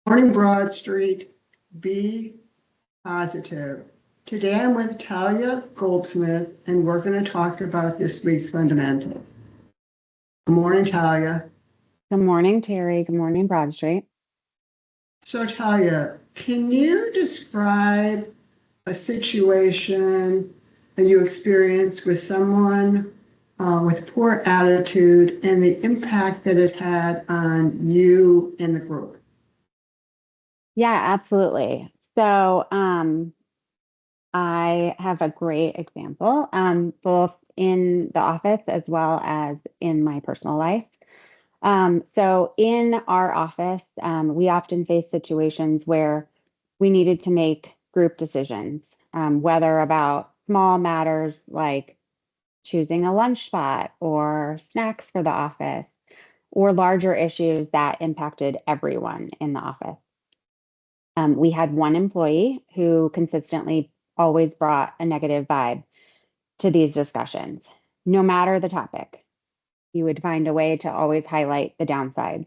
Morning, Broad Street. Be positive. Today I'm with Talia Goldsmith, and we're going to talk about this week's fundamental. Good morning, Talia. Good morning, Terry. Good morning, Broad Street. So, Talia, can you describe a situation that you experienced with someone with poor attitude and the impact that it had on you and the group? Yeah, absolutely. I have a great example, both in the office as well as in my personal life. So in our office, we often face situations where we needed to make group decisions, whether about small matters like choosing a lunch spot or snacks for the office, or larger issues that impacted everyone in the office. We had one employee who consistently always brought a negative vibe to these discussions, no matter the topic. He would find a way to always highlight the downside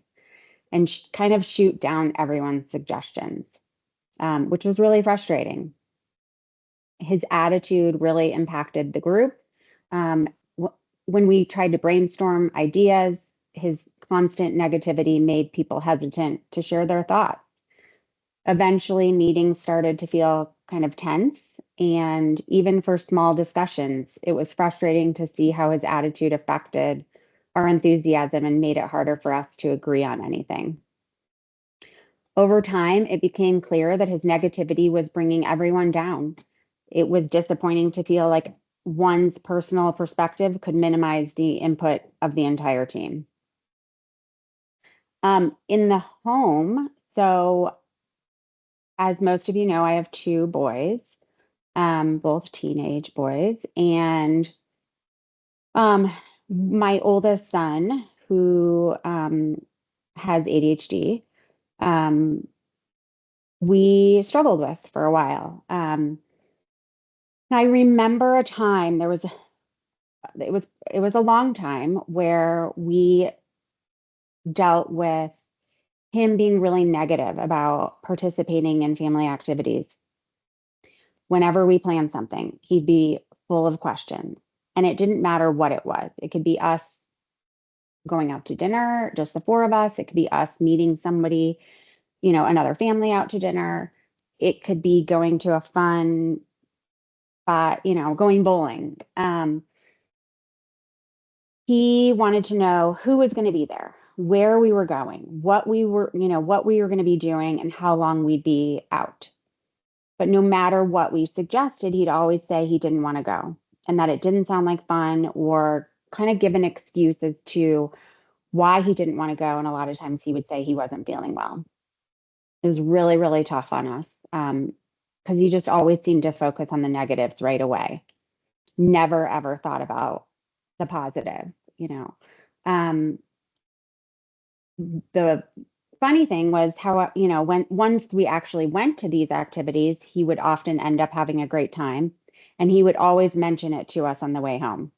and kind of shoot down everyone's suggestions, which was really frustrating. His attitude really impacted the group. Um, when we tried to brainstorm ideas, his constant negativity made people hesitant to share their thoughts. Eventually, meetings started to feel kind of tense. And even for small discussions, it was frustrating to see how his attitude affected our enthusiasm and made it harder for us to agree on anything. Over time, it became clear that his negativity was bringing everyone down. It was disappointing to feel like one's personal perspective could minimize the input of the entire team. In the home, so as most of you know, I have two boys, both teenage boys, and um, my oldest son, who has ADHD, um, we struggled with for a while. I remember a time it was a long time where we dealt with him being really negative about participating in family activities. Whenever we planned something, he'd be full of questions. And it didn't matter what it was. It could be us going out to dinner, just the four of us. It could be us meeting somebody, another family out to dinner. It could be going to a fun spot, going bowling. He wanted to know who was going to be there, where we were going, what we were going to be doing, and how long we'd be out. But no matter what we suggested, he'd always say he didn't want to go and that it didn't sound like fun or kind of give an excuse as to why he didn't want to go. And a lot of times he would say he wasn't feeling well. It was really, really tough on us because he just always seemed to focus on the negatives right away. Never ever thought about the positive, you know. Um, the funny thing was how, when once we actually went to these activities, he would often end up having a great time and he would always mention it to us on the way home.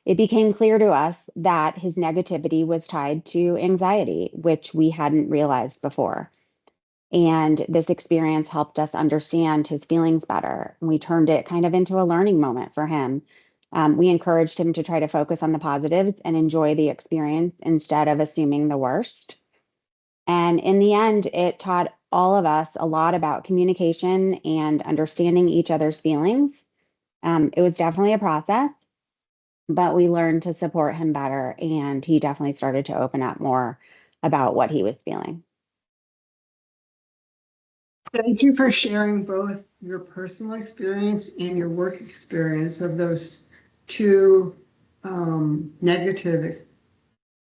It became clear to us that his negativity was tied to anxiety, which we hadn't realized before. And this experience helped us understand his feelings better. We turned it kind of into a learning moment for him. We encouraged him to try to focus on the positives and enjoy the experience instead of assuming the worst. And in the end, it taught all of us a lot about communication and understanding each other's feelings. It was definitely a process, but we learned to support him better. And he definitely started to open up more about what he was feeling. Thank you for sharing both your personal experience and your work experience of those two negative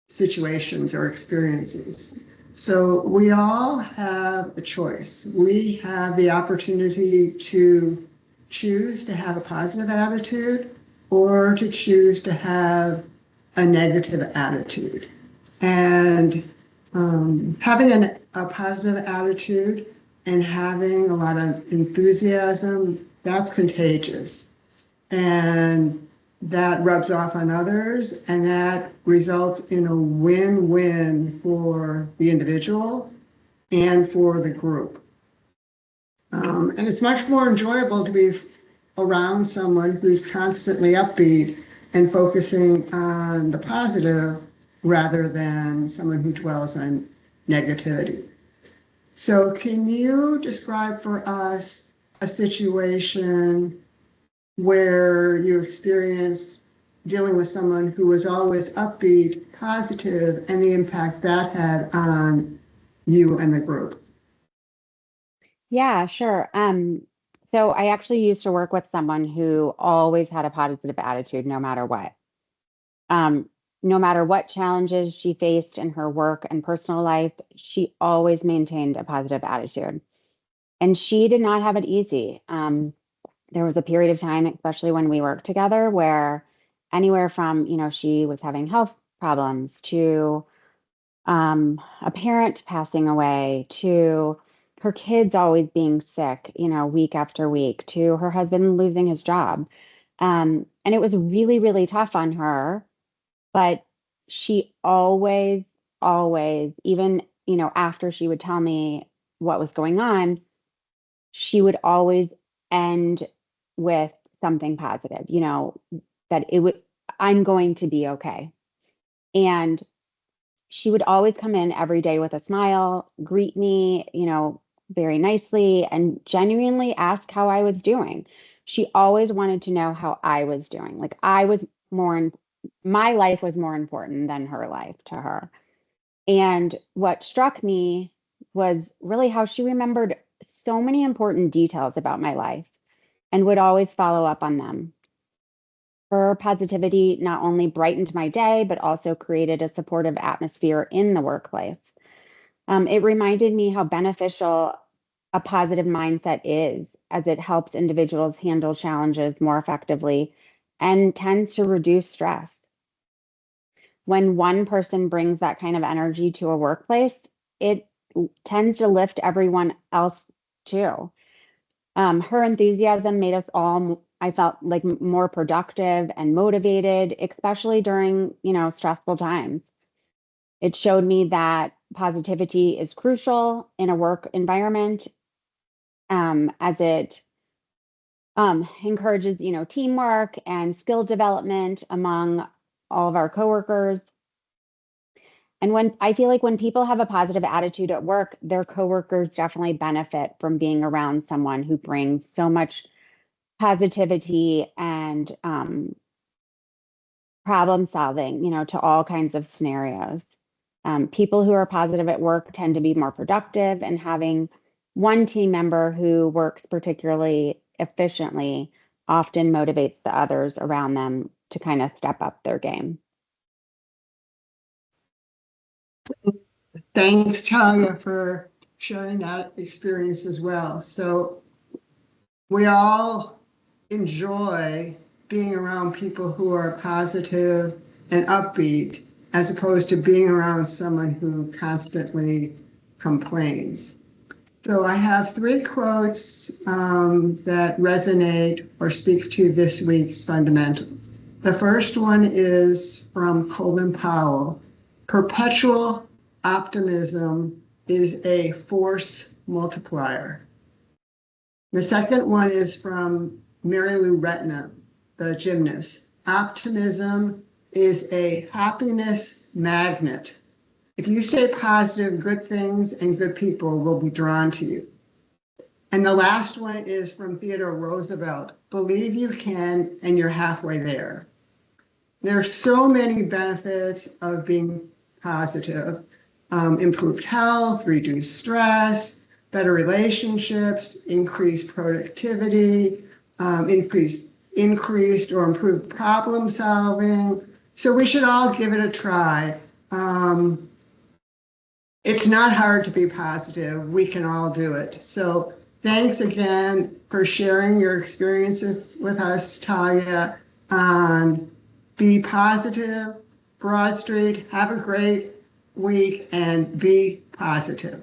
situations or experiences. So we all have a choice. We have the opportunity to choose to have a positive attitude or to choose to have a negative attitude. And having a positive attitude and having a lot of enthusiasm, that's contagious. And that rubs off on others, and that results in a win-win for the individual and for the group. And it's much more enjoyable to be around someone who's constantly upbeat and focusing on the positive rather than someone who dwells on negativity. So can you describe for us a situation where you experienced dealing with someone who was always upbeat, positive, and the impact that had on you and the group? Yeah, sure. So I actually used to work with someone who always had a positive attitude no matter what. Um, no matter what challenges she faced in her work and personal life, she always maintained a positive attitude. And she did not have it easy. There was a period of time, especially when we worked together, where anywhere from, she was having health problems to a parent passing away to her kids always being sick, week after week, to her husband losing his job. And it was really, really tough on her, but she always, even, after she would tell me what was going on, she would always end with something positive, that I'm going to be okay. And she would always come in every day with a smile, greet me, very nicely, and genuinely ask how I was doing. She always wanted to know how I was doing. Like my life was more important than her life to her. And what struck me was really how she remembered so many important details about my life and would always follow up on them. Her positivity not only brightened my day, but also created a supportive atmosphere in the workplace. It reminded me how beneficial a positive mindset is, as it helps individuals handle challenges more effectively and tends to reduce stress. When one person brings that kind of energy to a workplace, it tends to lift everyone else too. Her enthusiasm made us all, I felt like more productive and motivated, especially during, stressful times. It showed me that positivity is crucial in a work environment, as it encourages, teamwork and skill development among all of our coworkers. And when I feel like when people have a positive attitude at work, their coworkers definitely benefit from being around someone who brings so much positivity and problem solving, to all kinds of scenarios. People who are positive at work tend to be more productive, and having one team member who works particularly efficiently often motivates the others around them to kind of step up their game. Thanks, Talia, for sharing that experience as well. So we all enjoy being around people who are positive and upbeat, as opposed to being around someone who constantly complains. So I have three quotes that resonate or speak to this week's fundamental. The first one is from Colin Powell. Perpetual optimism is a force multiplier. The second one is from Mary Lou Retton, the gymnast. Optimism is a happiness magnet. If you stay positive, good things and good people will be drawn to you. And the last one is from Theodore Roosevelt. Believe you can, and you're halfway there. There are so many benefits of being positive. Improved health, reduced stress, better relationships, increased productivity, increased or improved problem solving. So we should all give it a try. It's not hard to be positive. We can all do it. So thanks again for sharing your experiences with us, Talia, on Be Positive, Broad Street. Have a great week and be positive.